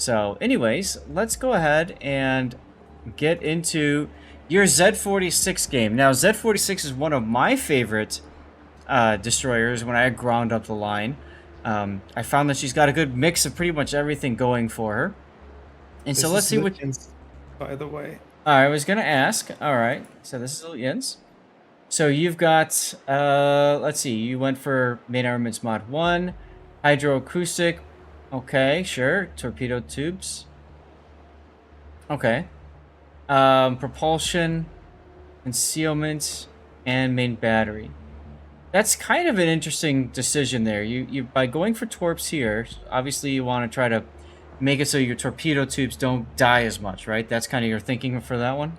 So, anyways, let's go ahead and get into your Z-46 game. Now, Z-46 is one of my favorite destroyers when I ground up the line. I found that she's got a good mix of pretty much everything going for her. And so This let's is see what... Lutyens, by the way. I was going to ask. All right. So this is Jens. So you've got, let's see, you went for main armaments mod 1, hydroacoustic, okay, sure, torpedo tubes, okay, propulsion, concealment, and main battery. That's kind of an interesting decision there. You by going for torps here, obviously you want to try to make it so your torpedo tubes don't die as much, right? That's kind of your thinking for that one?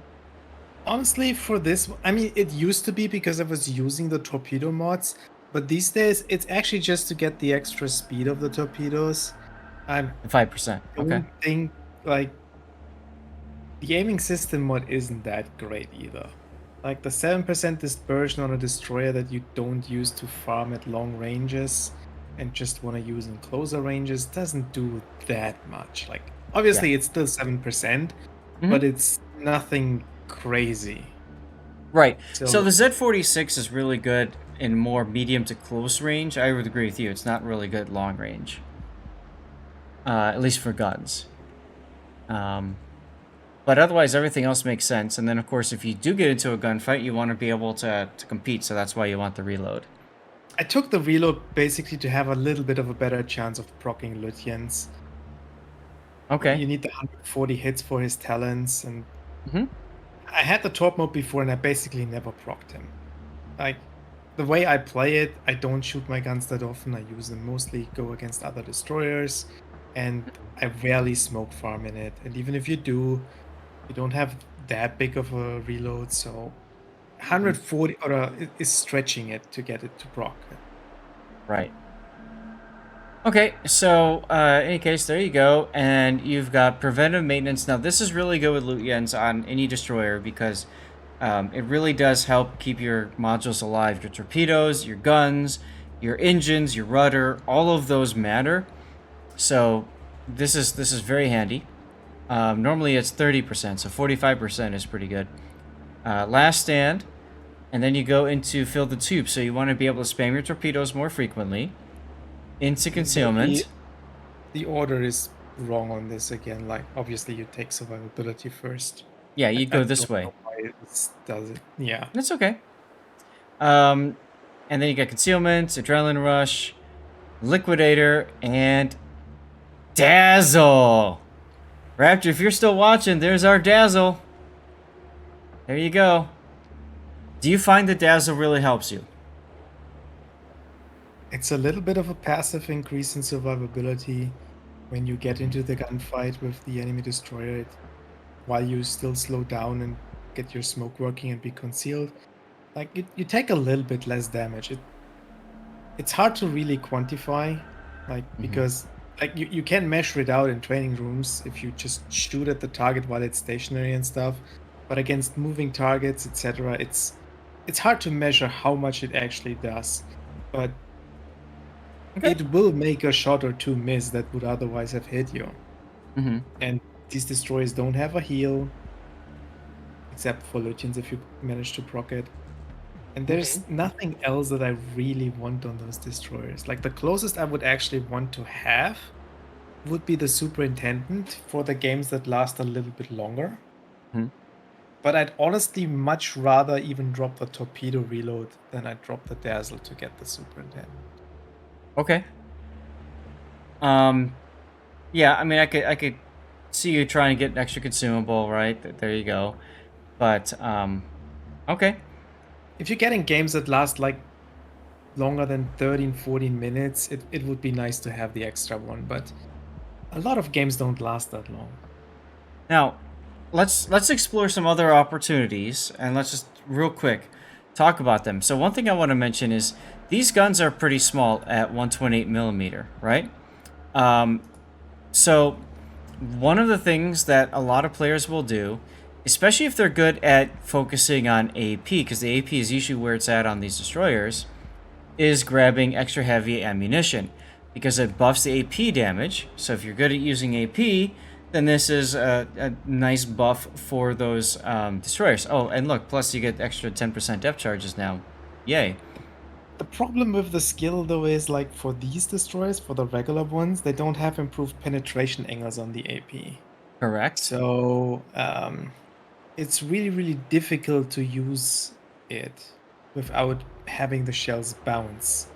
Honestly, for this, I mean, it used to be because I was using the torpedo mods, but these days it's actually just to get the extra speed of the torpedos. I 5%, okay. don't think, like, the aiming system mod isn't that great either. Like, the 7% dispersion on a destroyer that you don't use to farm at long ranges and just want to use in closer ranges doesn't do that much. Like, obviously, it's still 7%, but it's nothing crazy. Right. So So the Z-46 is really good in more medium to close range. I would agree with you. It's not really good long range. At least for guns. But otherwise, everything else makes sense. And then, of course, if you do get into a gunfight, you want to be able to compete. So that's why you want the reload. I took the reload basically to have a little bit of a better chance of proccing Lutyens. Okay. You need the 140 hits for his talents, and Mm-hmm. I had the torp mode before, and I basically never procced him. Like, the way I play it, I don't shoot my guns that often. I use them mostly go against other destroyers, and I rarely smoke farm in it. And even if you do, you don't have that big of a reload, so 140 is stretching it to get it to proc. Right. Okay, so in any case, there you go. And you've got preventive maintenance. Now, this is really good with Lutyens on any destroyer because it really does help keep your modules alive. Your torpedoes, your guns, your engines, your rudder, all of those matter. So this is very handy. Normally it's 30%, so 45% is pretty good. Last stand, and then you go into fill the tube. So you want to be able to spam your torpedoes more frequently. Into concealment. The order is wrong on this again. Like, obviously you take survivability first. Yeah, you go this way. Why it does it? Yeah, That's okay. And then you got concealment, adrenaline rush, liquidator, and dazzle. Raptor, if you're still watching, there's our dazzle. There you go. Do you find that dazzle really helps you? it's a little bit of a passive increase in survivability when you get into the gunfight with the enemy destroyer. While you still slow down and get your smoke working and be concealed, like you take a little bit less damage. It's hard to really quantify, like, because like you can measure it out in training rooms if you just shoot at the target while it's stationary and stuff, but against moving targets, etc., it's hard to measure how much it actually does. But it will make a shot or two miss that would otherwise have hit you. And these destroyers don't have a heal, except for Lutyens if you manage to proc it. And there's nothing else that I really want on those destroyers. Like, the closest I would actually want to have would be the Superintendent for the games that last a little bit longer. But I'd honestly much rather even drop the torpedo reload than I'd drop the dazzle to get the Superintendent. Okay. Yeah, I mean, I could see you trying to get an extra consumable, right? There you go. But, okay. If you're getting games that last, like, longer than 13, 14 minutes, it would be nice to have the extra one, but a lot of games don't last that long. Now, let's explore some other opportunities, and let's just real quick talk about them. So one thing I want to mention is these guns are pretty small at 128 millimeter, right? So one of the things that a lot of players will do, especially if they're good at focusing on AP, because the AP is usually where it's at on these destroyers, is grabbing extra heavy ammunition. because it buffs the AP damage. So if you're good at using AP, then this is a nice buff for those destroyers. Oh, and look, plus you get extra 10% depth charges now. Yay. The problem with the skill, though, is like for these destroyers, for the regular ones, they don't have improved penetration angles on the AP. Correct. So it's really, really difficult to use it without having the shells bounce.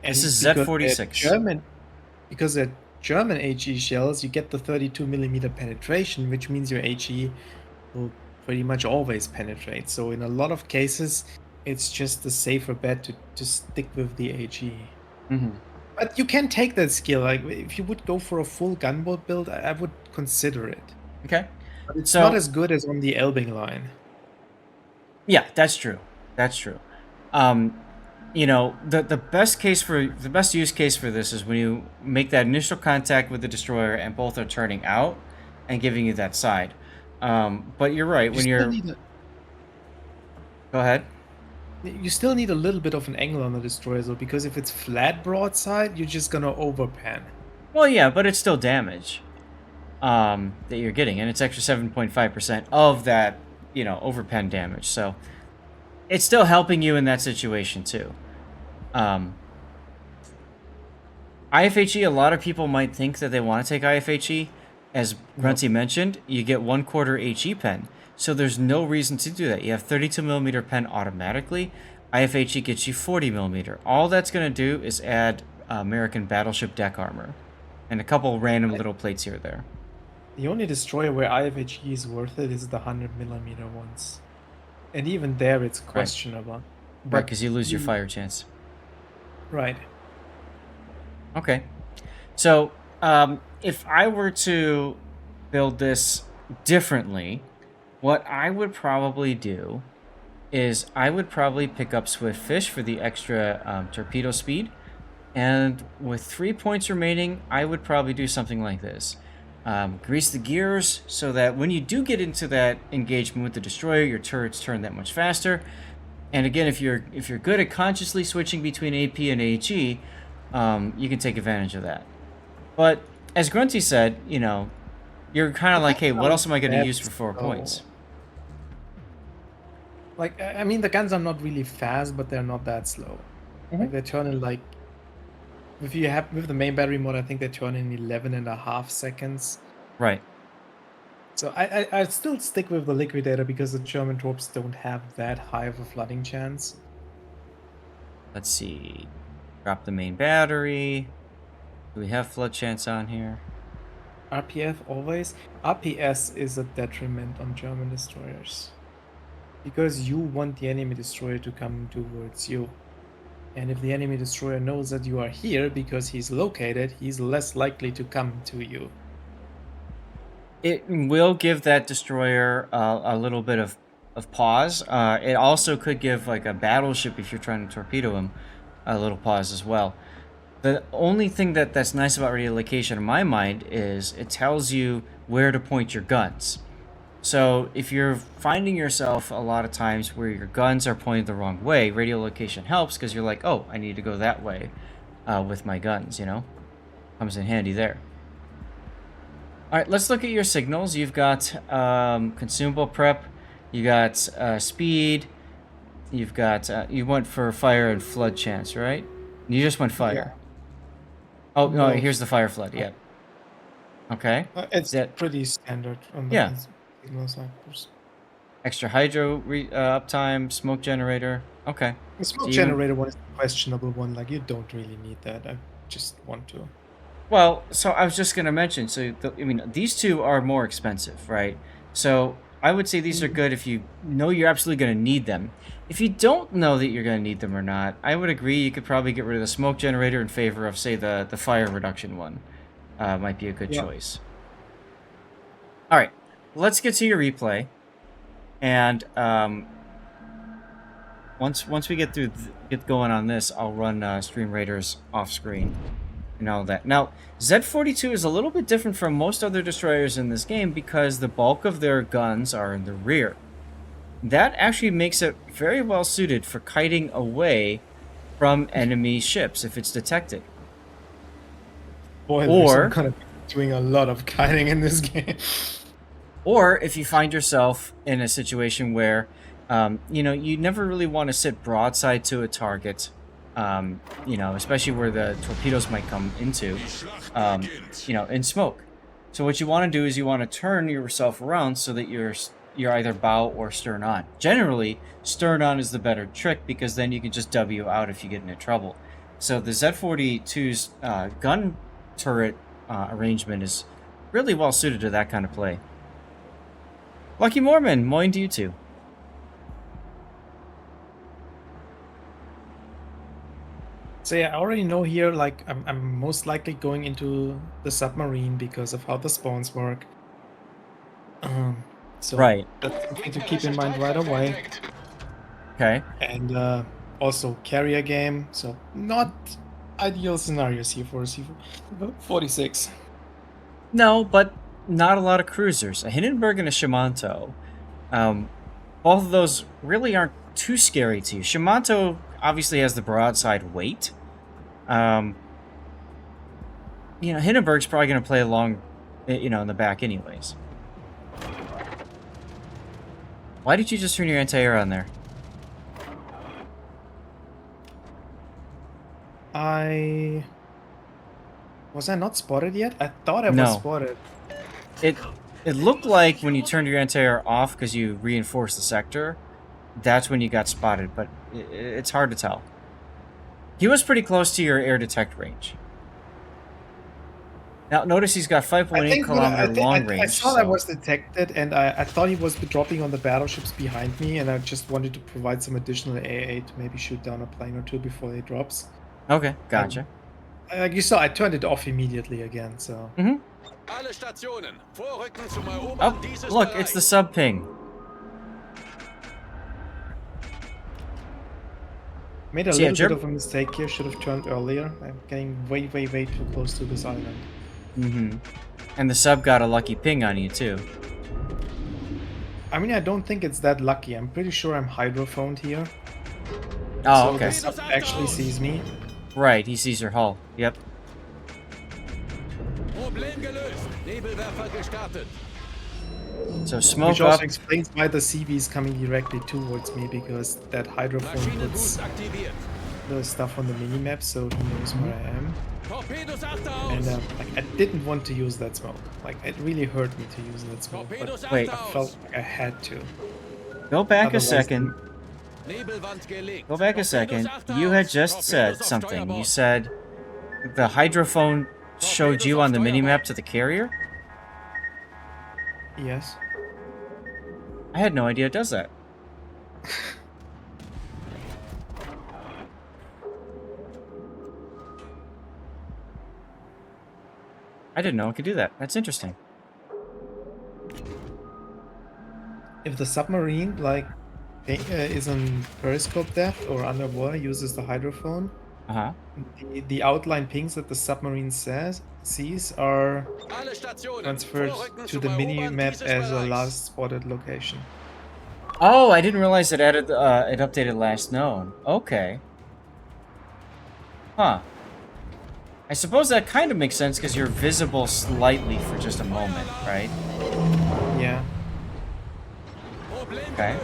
This is And Z-46. because they're German HE shells, you get the 32mm penetration, which means your HE will pretty much always penetrate. So in a lot of cases, it's just a safer bet to stick with the HE. Mm-hmm. But you can take that skill. Like if you would go for a full gunboat build, I would consider it. Okay. But it's not So, as good as on the Elbing line. yeah, that's true. That's true. Um, you know, the best case for the best use case for this is when you make that initial contact with the destroyer and both are turning out and giving you that side. But you're right. You When still you're need a, go ahead. you still need a little bit of an angle on the destroyer, though, because if it's flat broadside, you're just gonna overpan. Well, yeah, but it's still damage that you're getting, and it's extra 7.5% of that, you know, overpen damage. So it's still helping you in that situation too. IFHE, a lot of people might think that they want to take IFHE. As Grunty mentioned, you get 1/4 HE pen. So there's no reason to do that. You have 32mm pen automatically. IFHE gets you 40mm. All that's going to do is add American battleship deck armor. And a couple random little plates here or there. The only destroyer where IFHE is worth it is the 100mm ones. And even there, it's questionable. Right, because you lose your fire chance. Right. Okay. So, if I were to build this differently, what I would probably do is I would probably pick up Swift Fish for the extra torpedo speed. And with 3 points remaining, I would probably do something like this. Grease the gears so that when you do get into that engagement with the destroyer, your turrets turn that much faster. And again, if you're good at consciously switching between AP and HE, you can take advantage of that. But as Grunty said, you know, you're kind of like, hey, what else am I going to use for 4 points? Like, I mean, the guns are not really fast, but they're not that slow. Like, they turn in, like, with the main battery mod, I think they turn in 11.5 seconds. Right. So I'd still stick with the Liquidator because the German torps don't have that high of a flooding chance. Let's see. Drop the main battery. Do we have flood chance on here? RPF always. RPS is a detriment on German destroyers. Because you want the enemy destroyer to come towards you. And if the enemy destroyer knows that you are here because he's located, he's less likely to come to you. It will give that destroyer a little bit of pause. It also could give like a battleship, if you're trying to torpedo him, a little pause as well. The only thing that's nice about radio location in my mind is it tells you where to point your guns. So if you're finding yourself a lot of times where your guns are pointed the wrong way, radio location helps because you're like, oh, I need to go that way with my guns, you know? Comes in handy there. All right, let's look at your signals. You've got consumable prep, you got speed, you've got, you went for fire and flood chance, right? You just went fire. Yeah. Oh, no, here's the fire flood, yeah. Okay. It's pretty standard on the signal side. Extra hydro uptime, smoke generator. Okay. The smoke generator one is the questionable one. Like, you don't really need that. I just want to. Well, so I was just going to mention, so, I mean, these two are more expensive, right? So I would say these are good if you know you're absolutely going to need them. If you don't know that you're going to need them or not, I would agree you could probably get rid of the smoke generator in favor of, say, the fire reduction one. Might be a good choice. All right, let's get to your replay. And once we get going on this, I'll run Stream Raiders off screen and all that. Now, Z-42 is a little bit different from most other destroyers in this game because the bulk of their guns are in the rear. That actually makes it very well suited for kiting away from enemy ships if it's detected. Spoilers, I'm Or gonna be doing a lot of kiting in this game. Or if you find yourself in a situation where, you never really want to sit broadside to a target, especially where the torpedoes might come into, in smoke. So what you want to do is you want to turn yourself around so that you're either bow or stern on. Generally, stern on is the better trick because then you can just W out if you get into trouble. So the Z-42's gun turret arrangement is really well suited to that kind of play. Lucky Mormon, moin to you too. So yeah, I already know here, like, I'm most likely going into the submarine because of how the spawns work. So Right. that's something to keep in mind right away. Okay. And also carrier game, so not ideal scenarios here for a C-46. No, but not a lot of cruisers. A Hindenburg and a Shimanto. Both of those really aren't too scary to you. Shimanto obviously has the broadside weight. Hindenburg's probably going to play along, in the back anyways. Why did you just turn your anti-air on there? Was I not spotted yet? I thought I was No. spotted. It looked like when you turned your anti-air off because you reinforced the sector, that's when you got spotted, but it's hard to tell. He was pretty close to your air detect range. Now, notice he's got 5.8 kilometer long range. I saw that was detected, and I thought he was dropping on the battleships behind me, and I just wanted to provide some additional AA to maybe shoot down a plane or two before he drops. Okay, gotcha. Like you saw, I turned it off immediately again, so... Oh, look, it's the sub ping. Made a little bit of a mistake here, should have turned earlier. I'm getting way, way, way too close to this island. And the sub got a lucky ping on you, too. I mean, I don't think it's that lucky. I'm pretty sure I'm hydrophoned here. Oh, okay. So the sub actually sees me. Right, he sees your hull. Yep. So smoke Which up. also explains why the CV is coming directly towards me, because that hydrophone puts the stuff on the minimap so he knows where I am. And I didn't want to use that smoke. Like, it really hurt me to use that smoke, but wait, I felt like I had to. Go back a second. Go back a second. You had just said something. You said the hydrophone showed you on the minimap to the carrier? Yes. I had no idea it does that. I didn't know it could do that. That's interesting. If the submarine, like, is on periscope depth or underwater, uses the hydrophone, the outline pings that the submarine sees are transferred to the minimap as a last spotted location. Oh, I didn't realize it added it updated last known. Okay. Huh. I suppose that kind of makes sense because you're visible slightly for just a moment, right? Yeah. Okay.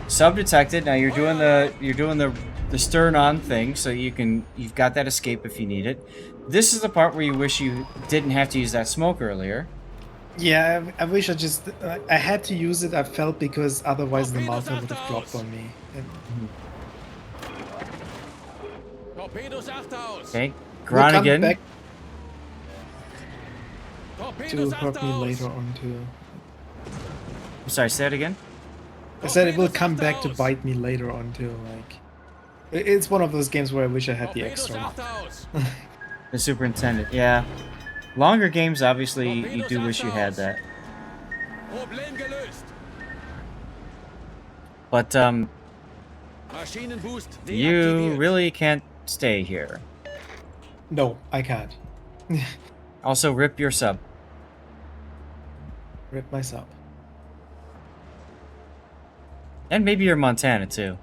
Sub detected. Now you're doing the stern on thing, so you've got that escape if you need it. This is the part where you wish you didn't have to use that smoke earlier. Yeah, I wish I had to use it, I felt, because otherwise the Malta would have dropped on me. Okay, Groningen. Back to hurt me later on too. I'm sorry, say it again? I said it will come back to bite me later on too, like... It's one of those games where I wish I had the extra. The superintendent, yeah. Longer games, obviously, you do wish you had that. But, you really can't stay here. No, I can't. Also, rip your sub. Rip my sub. And maybe your Montana, too.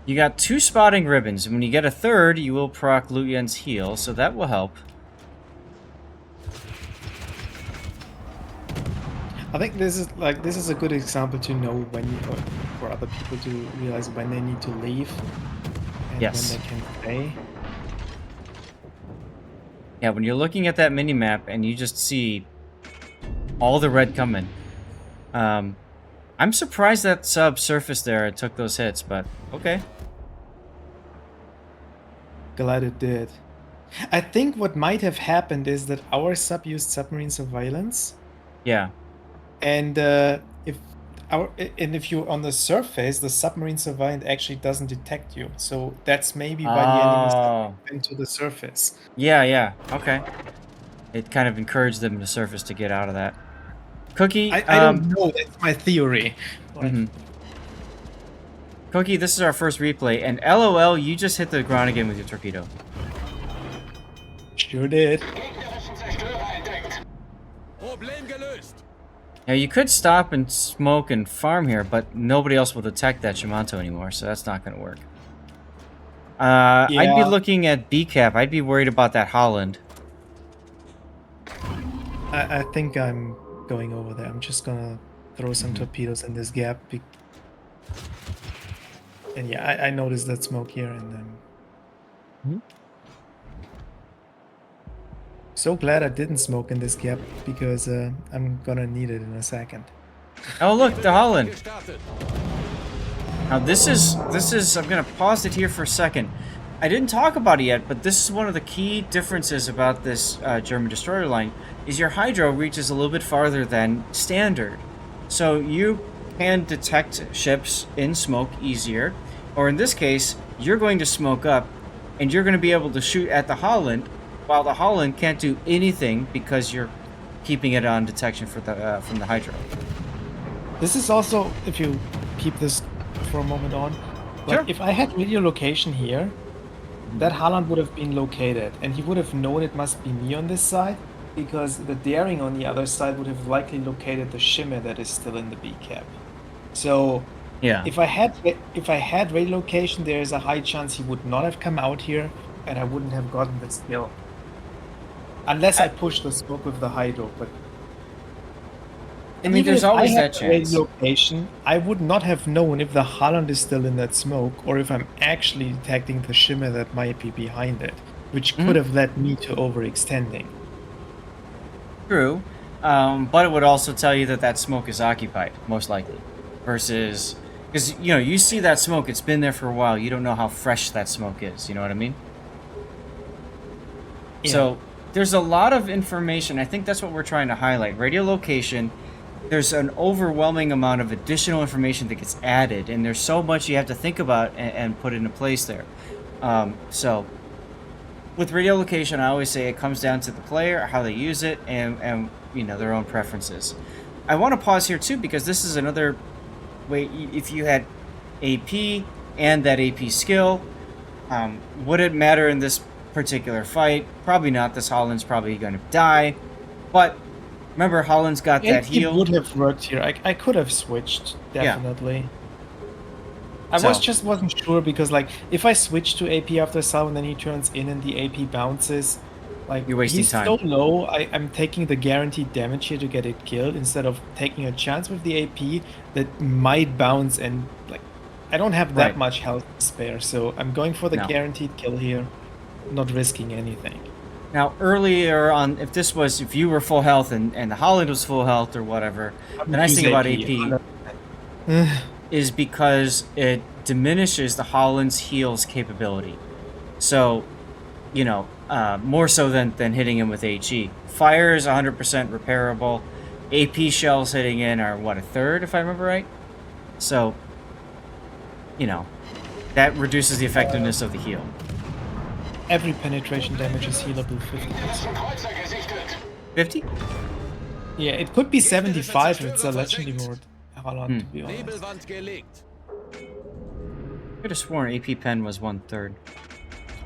You got 2 spotting ribbons, and when you get a third, you will proc Luyen's heal, so that will help. I think this is a good example to know when for other people to realize when they need to leave and when they Yes. can stay. Yeah, when you're looking at that mini-map and you just see all the red coming. I'm surprised that sub surfaced there and took those hits, but okay. Glad it did. I think what might have happened is that our sub used submarine surveillance, Yeah. and if you're on the surface, the submarine surveillance actually doesn't detect you. So that's maybe why the enemy sub Oh. went to the surface. Yeah, yeah. Okay. It kind of encouraged them to surface to get out of that. Cookie, I don't know. That's my theory. But Cookie, this is our first replay, and LOL, you just hit the ground again with your torpedo. sure did. Problem gelöst. Now, you could stop and smoke and farm here, but nobody else will detect that Shimanto anymore, so that's not going to work. I'd be Yeah. looking at B-cap. I'd be worried about that Holland. I think I'm going over there. I'm just gonna throw some torpedoes in this gap. And yeah, I noticed that smoke here, and so glad I didn't smoke in this gap because I'm gonna need it in a second. Oh, look, the Holland. Gestartet. Now, this is, I'm going to pause it here for a second. I didn't talk about it yet, but this is one of the key differences about this German destroyer line, is your hydro reaches a little bit farther than standard. So you can detect ships in smoke easier, or in this case, you're going to smoke up, and you're going to be able to shoot at the Holland, while the Holland can't do anything because you're keeping it on detection for the from the hydro. This is also, if you keep this for a moment on, like Sure. if I had radio location here, that Haaland would have been located, and he would have known it must be me on this side, because the Daring on the other side would have likely located the Shimmer that is still in the B cap. So Yeah. if I had radio location, there is a high chance he would not have come out here, and I wouldn't have gotten this kill. Unless I pushed the smoke with the hydro, but I mean, even there's if always I had that the radio chance. location, I would not have known if the Holland is still in that smoke, or if I'm actually detecting the Shimmer that might be behind it, which could have led me to overextending. True, but it would also tell you that that smoke is occupied, most likely, versus because you see that smoke, it's been there for a while. You don't know how fresh that smoke is. You know what I mean? Yeah. So there's a lot of information. I think that's what we're trying to highlight. Radio location. There's an overwhelming amount of additional information that gets added, and there's so much you have to think about and put into place there. So with radio location, I always say it comes down to the player, how they use it, and their own preferences. I want to pause here too because this is another way. If you had AP and that AP skill, would it matter in this particular fight? Probably not. This Holland's probably going to die, but remember, Holland's got that It heal. would have worked here. I could have switched, definitely. I So- just wasn't sure because, like, if I switch to AP after Sal and then he turns in and the AP bounces, like, You're wasting he's time. so low, I'm taking the guaranteed damage here to get it killed instead of taking a chance with the AP that might bounce and, like, I don't have that Right. much health to spare, so I'm going for the No. guaranteed kill here, not risking anything. Now, earlier on, if you were full health and the Holland was full health or whatever, the nice thing about AP is because it diminishes the Holland's heals capability. So, more so than hitting him with HE. Fire is 100% repairable. AP shells hitting in are, a third, if I remember right? So, that reduces the effectiveness of the heal. Every penetration damage is healable 50%. Kreuzer gesichtet. 50? Yeah, it could be 75 if it's a legendary mode, Haaland, to be honest. Nebelwand gelegt. I could have sworn AP pen was 1/3.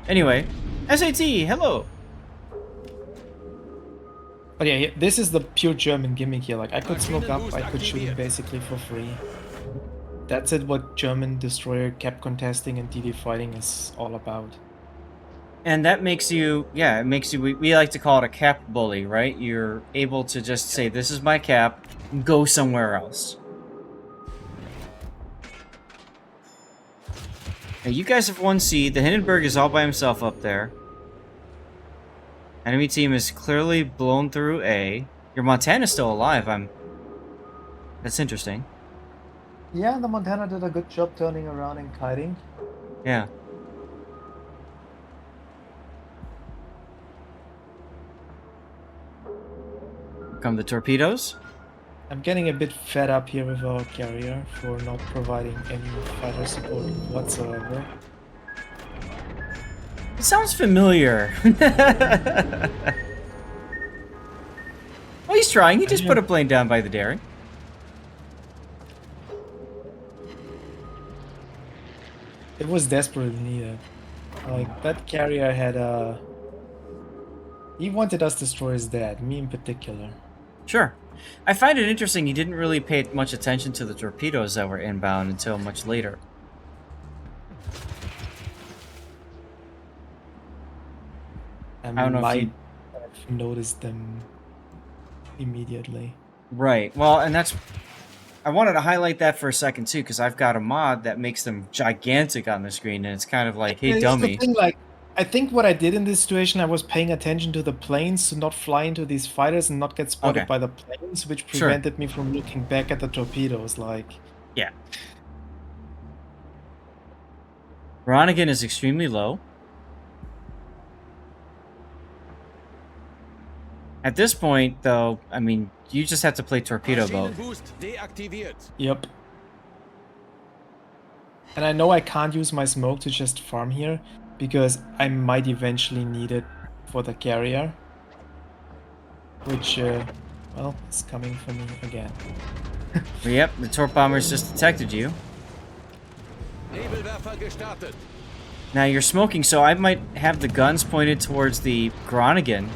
Anyway, SAT, hello! But yeah, this is the pure German gimmick here. Like, I could smoke up, I could shoot him basically for free. That's it. What German destroyer cap contesting and DD fighting is all about. And that makes you, yeah, it makes you, we like to call it a cap bully, right? You're able to just say, this is my cap, go somewhere else. Now, you guys have 1C. The Hindenburg is all by himself up there. Enemy team is clearly blown through A. Your Montana's still alive. That's interesting. Yeah, the Montana did a good job turning around and kiting. Yeah. Come the torpedoes. I'm getting a bit fed up here with our carrier for not providing any fighter support whatsoever. It sounds familiar. Well, he's trying. He just put a plane down by the dairy. It was desperately needed. Like, that carrier had a... He wanted us destroyers dead, me in particular. Sure. I find it interesting he didn't really pay much attention to the torpedoes that were inbound until much later. I don't know if might you... have noticed them immediately. Right. Well, and that's... I wanted to highlight that for a second, too, because I've got a mod that makes them gigantic on the screen, and it's kind of like, hey, It's dummy. the thing, like, I think what I did in this situation, I was paying attention to the planes to not fly into these fighters and not get spotted Okay. by the planes, which Sure. prevented me from looking back at the torpedoes, like... Yeah. Ronigan is extremely low. At this point, though, I mean, you just have to play torpedo boat. Maschinenboost deaktiviert. Yep. And I know I can't use my smoke to just farm here, because I might eventually need it for the carrier. Which, well, is coming for me again. Yep, the torp bombers just detected you. Nebelwerfer gestartet. Now you're smoking, so I might have the guns pointed towards the Groningen.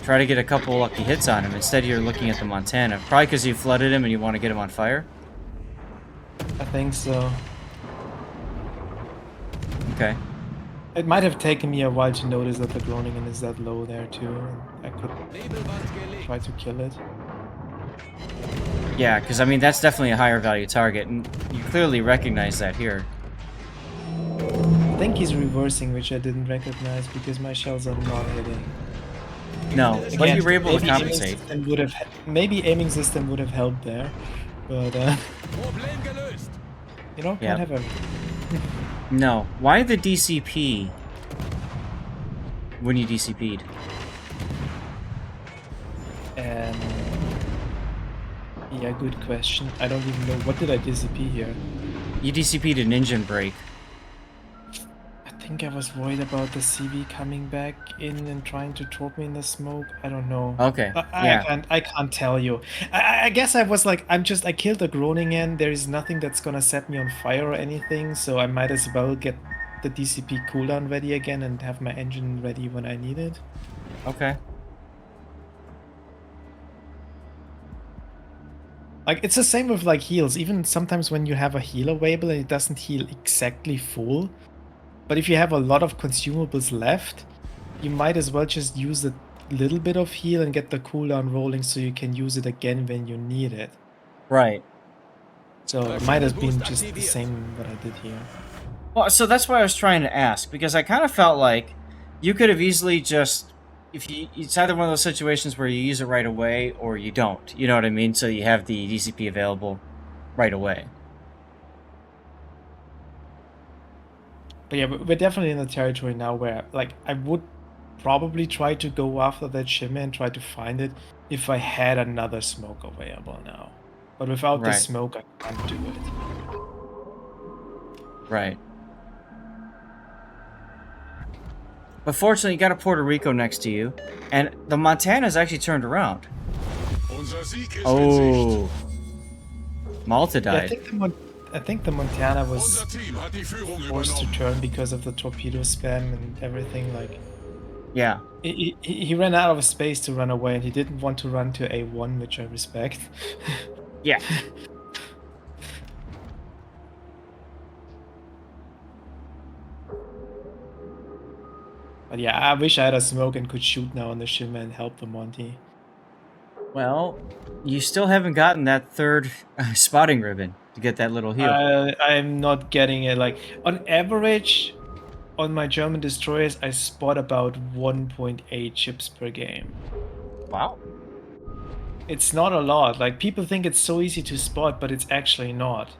Try to get a couple lucky hits on him. Instead, you're looking at the Montana. Probably because you flooded him and you want to get him on fire. I think so. Okay. It might have taken me a while to notice that the Groningen is that low there too, and I could Nebelwand gelegt. try to kill it. Yeah, because I mean, that's definitely a higher value target, and you clearly recognize that here. I think he's reversing, which I didn't recognize because my shells are not hitting. No, but Again, you were able to maybe aiming compensate. system would have maybe aiming system would have helped there, but Problem gelöst. you know, Yeah. can't have everything. No. Why the DCP when you DCP'd? Yeah, good question. I don't even know. What did I DCP here? You DCP'd an engine brake. I think I was worried about the CV coming back in and trying to torp me in the smoke. I don't know. Okay, yeah. I can't tell you. I guess I was like, I killed the Groningen. There is nothing that's gonna set me on fire or anything, so I might as well get the DCP cooldown ready again and have my engine ready when I need it. Okay. Like, it's the same with like heals. Even sometimes when you have a heal available and it doesn't heal exactly full, but if you have a lot of consumables left, you might as well just use a little bit of heal and get the cooldown rolling so you can use it again when you need it. Right. So it might have been just the same what I did here. Well, so that's why I was trying to ask, because I kind of felt like you could have easily just, it's either one of those situations where you use it right away or you don't. You know what I mean? So you have the DCP available right away. But yeah, we're definitely in the territory now where, like, I would probably try to go after that shimmer and try to find it if I had another smoke available now. But without the Right. smoke, I can't do it. Right. But fortunately, you got a Puerto Rico next to you, and the Montana's actually turned around. Unser Sieg ist in Sicht. Oh. Malta Yeah, I died. think the Montana was Unser Team hat die Führung forced to übernommen. turn because of the torpedo spam and everything. Like, Yeah. he ran out of space to run away, and he didn't want to run to A1, which I respect. Yeah. But yeah, I wish I had a smoke and could shoot now on the shim and help the Monty. Well, you still haven't gotten that third spotting ribbon to get that little heal. I'm not getting it. Like on average, on my German destroyers, I spot about 1.8 chips per game. Wow. It's not a lot. Like people think it's so easy to spot, but it's actually not.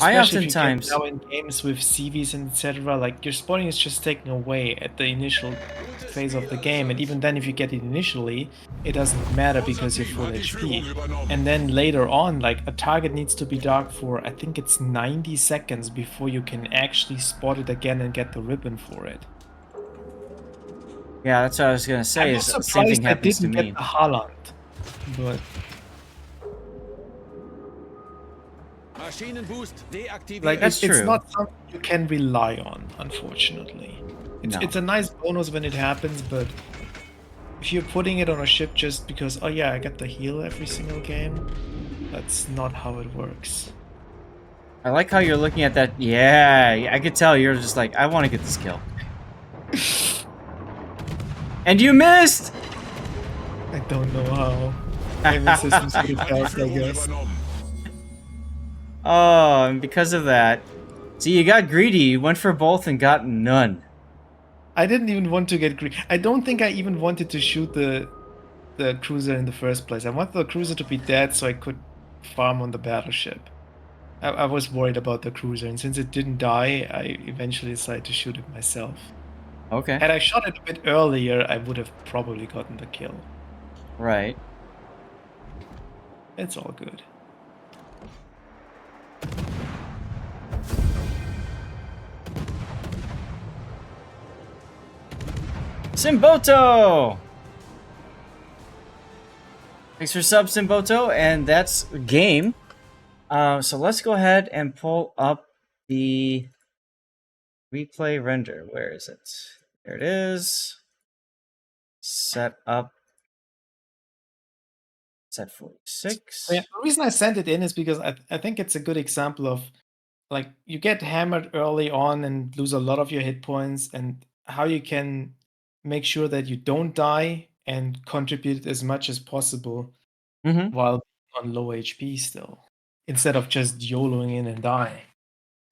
I Especially if you get oftentimes, now in games with CVs and etc. Like your spotting is just taken away at the initial phase of the game, and even then, if you get it initially, it doesn't matter because you're full HP. And then later on, like a target needs to be dark for I think it's 90 seconds before you can actually spot it again and get the ribbon for it. yeah, that's what I was gonna I say. Is was the same thing surprised I happens to didn't get me. the Haaland, but Maschinenboost deaktiviert. like That's it's true. not something you can rely on, unfortunately. No. It's a nice bonus when it happens, but if you're putting it on a ship just because, oh yeah, I get the heal every single game, that's not how it works. I like how you're looking at that. Yeah, I could tell you're just like, I want to get this kill. And you missed! I don't know how. Aim assistance would have helped, I Führung guess. übernommen. Oh, and because of that, see, you got greedy. You went for both and got none. I didn't even want to get green. I don't think I even wanted to shoot the cruiser in the first place. I wanted the cruiser to be dead so I could farm on the battleship. I was worried about the cruiser, and since it didn't die, I eventually decided to shoot it myself. Okay. Had I shot it a bit earlier, I would have probably gotten the kill. Right. It's all good. Simboto! Thanks for sub, Simboto, and that's game. So let's go ahead and pull up the replay render. Where is it? There it is. Set up. Z-46. Yeah, the reason I sent it in is because I think it's a good example of like you get hammered early on and lose a lot of your hit points, and how you can make sure that you don't die and contribute as much as possible Mm-hmm. while on low HP still, instead of just YOLOing in and dying.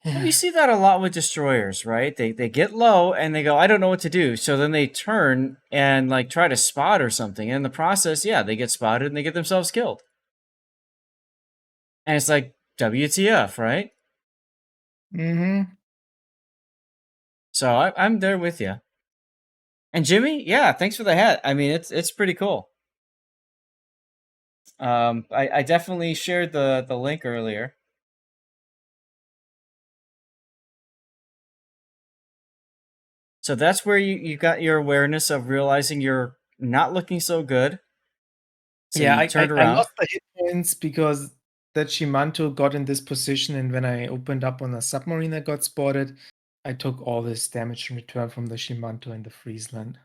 Well, you see that a lot with destroyers, right? They get low and they go, I don't know what to do. So then they turn and like try to spot or something. And in the process, yeah, they get spotted and they get themselves killed. And it's like WTF, right? Mm-hmm. So I'm there with you. And Jimmy, yeah, thanks for the hat. I mean, it's pretty cool. I definitely shared the link earlier. So that's where you got your awareness of realizing you're not looking so good. So Yeah, you turned I around. lost the hit points because that Shimanto got in this position, and when I opened up on a submarine that got spotted, I took all this damage in return from the Shimanto in the Friesland.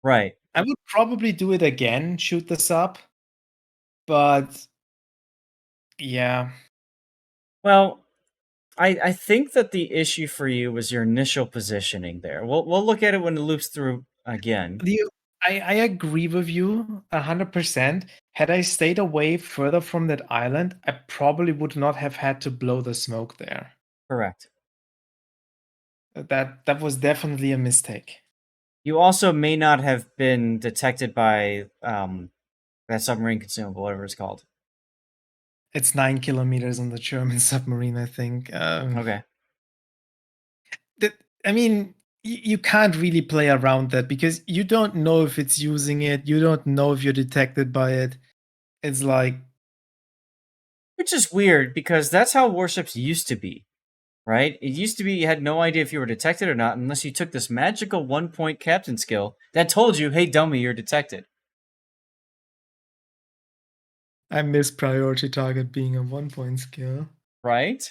Right. I would probably do it again, shoot the sub, but yeah. Well, I think that the issue for you was your initial positioning there. We'll look at it when it loops through again. I agree with you 100%. Had I stayed away further from that island, I probably would not have had to blow the smoke there. Correct. That was definitely a mistake. You also may not have been detected by that submarine consumable, whatever it's called. It's 9 kilometers on the German submarine, I think. Okay. I mean, you can't really play around that because you don't know if it's using it. You don't know if you're detected by it. It's like, Which is weird because that's how warships used to be, right? It used to be you had no idea if you were detected or not unless you took this magical 1-point captain skill that told you, hey, dummy, you're detected. I miss priority target being a 1-point skill. Right?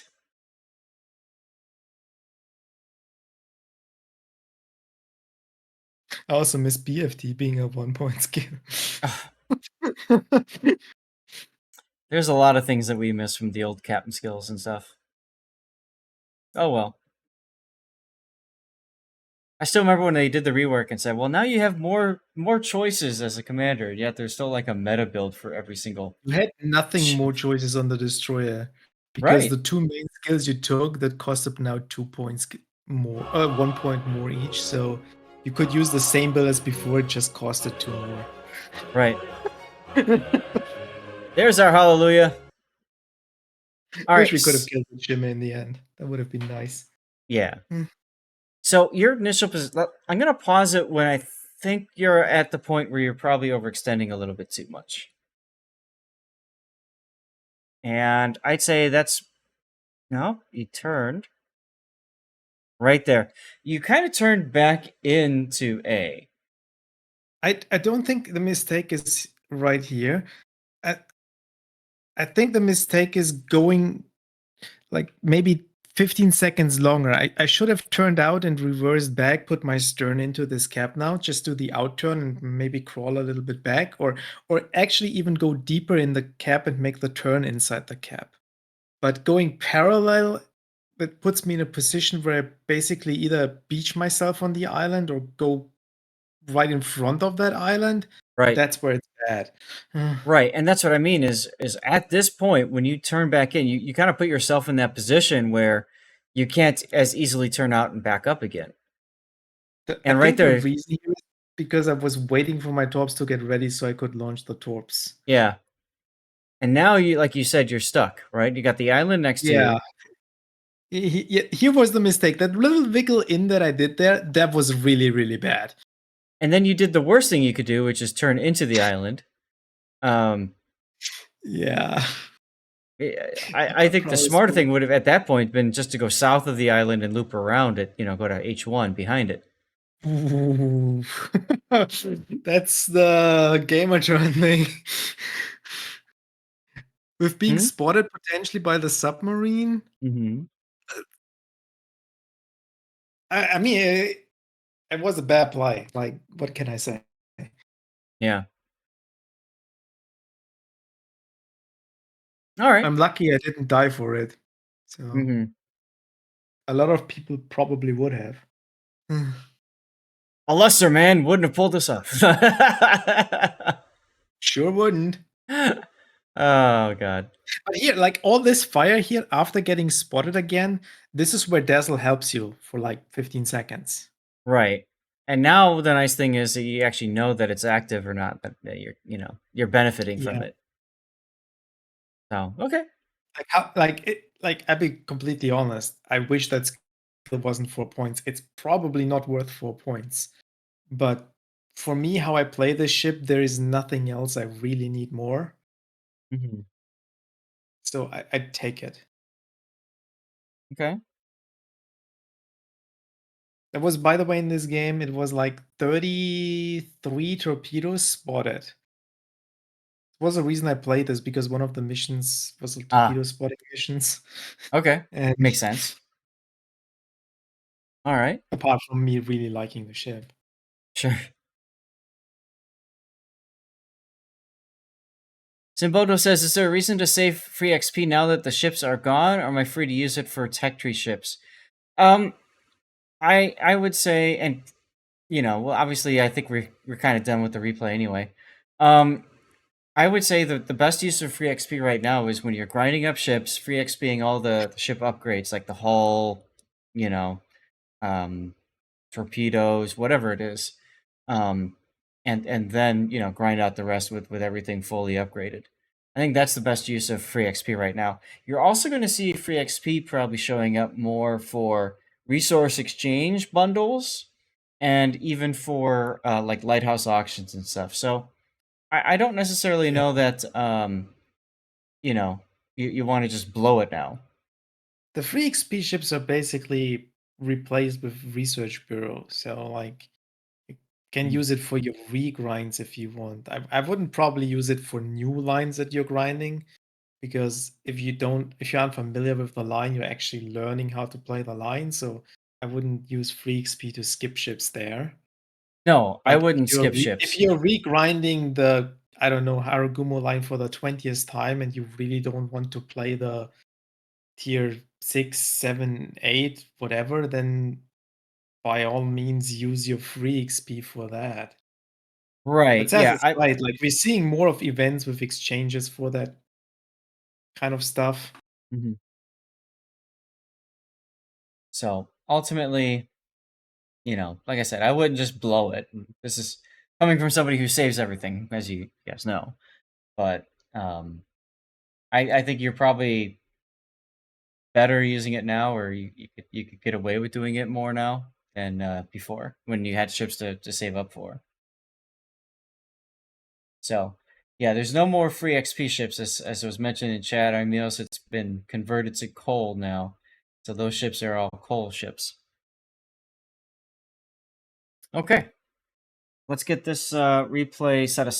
I also miss BFT being a 1-point skill. There's a lot of things that we miss from the old captain skills and stuff. Oh well. I still remember when they did the rework and said, "Well, now you have more choices as a commander." Yet there's still like a meta build for every single You had nothing ship. more choices on the destroyer because Right, the two main skills you took that costed now 2 points more, 1 point more each. So you could use the same build as before, it just costed two more. right. There's our hallelujah. All Wish right. we could have killed the Shimmer in the end. That would have been nice. Yeah. Hmm. So your initial position. I'm gonna pause it when I think you're at the point where you're probably overextending a little bit too much. And I'd say that's no. You turned right there. You kind of turned back into A. I don't think the mistake is right here. I I think the mistake is going like maybe 15 seconds longer. I should have turned out and reversed back, put my stern into this cap now, just do the outturn and maybe crawl a little bit back, or actually even go deeper in the cap and make the turn inside the cap. But going parallel, it puts me in a position where I basically either beach myself on the island or go right in front of that island. Right. That's where it's bad. Right. And that's what I mean is at this point when you turn back in, you kind of put yourself in that position where you can't as easily turn out and back up again. I And right think the there, reason here is because I was waiting for my torps to get ready so I could launch the torps. yeah. And now you like you said, you're stuck, right? You got the island next to Yeah. you. Here was the mistake. That little wiggle in that I did there, that was really, really bad. And then you did the worst thing you could do, which is turn into the island. Um, Yeah. I think the Probably smarter so. thing would have at that point been just to go south of the island and loop around it, go to H1 behind it. Ooh. That's the gamertron thing. With being Hmm? spotted potentially by the submarine, Mm-hmm. I mean, it was a bad play. Like, what can I say? Yeah. All right. I'm lucky I didn't die for it. So Mm-hmm. a lot of people probably would have. A lesser man wouldn't have pulled this off. Sure wouldn't. Oh god. But here, like all this fire here after getting spotted again, this is where Dazzle helps you for like 15 seconds. Right. And now the nice thing is that you actually know that it's active or not, but that you're benefiting from Yeah. it. So, okay. Like how like I'll be completely honest. I wish that skill wasn't 4 points. It's probably not worth 4 points. But for me, how I play this ship, there is nothing else I really need more. Mhm. So I'd take it. Okay. There was, by the way, in this game, it was like 33 torpedoes spotted. Was a reason I played this because one of the missions was a Ah, torpedo spotting missions. okay. And Makes sense. All right. apart from me really liking the ship. Sure. Simbodo says, is there a reason to save free XP now that the ships are gone, or am I free to use it for tech tree ships? Um, I would say, and well, obviously, I think we're kind of done with the replay anyway. I would say that the best use of free XP right now is when you're grinding up ships, free XPing all the ship upgrades like the hull, you know, um, torpedoes, whatever it is, um, and then grind out the rest with everything fully upgraded. I think that's the best use of free XP right now. You're also going to see free XP probably showing up more for resource exchange bundles and even for like lighthouse auctions and stuff. So I don't necessarily Yeah. know that you know you want to just blow it now. The free XP ships are basically replaced with research bureau. So like you can Mhm. use it for your regrinds if you want. I wouldn't probably use it for new lines that you're grinding because if you aren't familiar with the line, you're actually learning how to play the line. So I wouldn't use free XP to skip ships there. No, I But wouldn't skip if ships. you're regrinding the, I don't know, Haragumo line for the 20th time and you really don't want to play the tier 6, 7, 8, whatever, then by all means use your free XP for that. Right. But Saz Yeah. is right, like, we're seeing more of events with exchanges for that kind of stuff. Mhm. So ultimately, like I said, I wouldn't just blow it. This is coming from somebody who saves everything, as you guys know. But I think you're probably better using it now, or you could get away with doing it more now than before when you had ships to save up for. So yeah, there's no more free XP ships as was mentioned in chat. Armios, it's been converted to coal now, so those ships are all coal ships. Okay, let's get this replay set aside.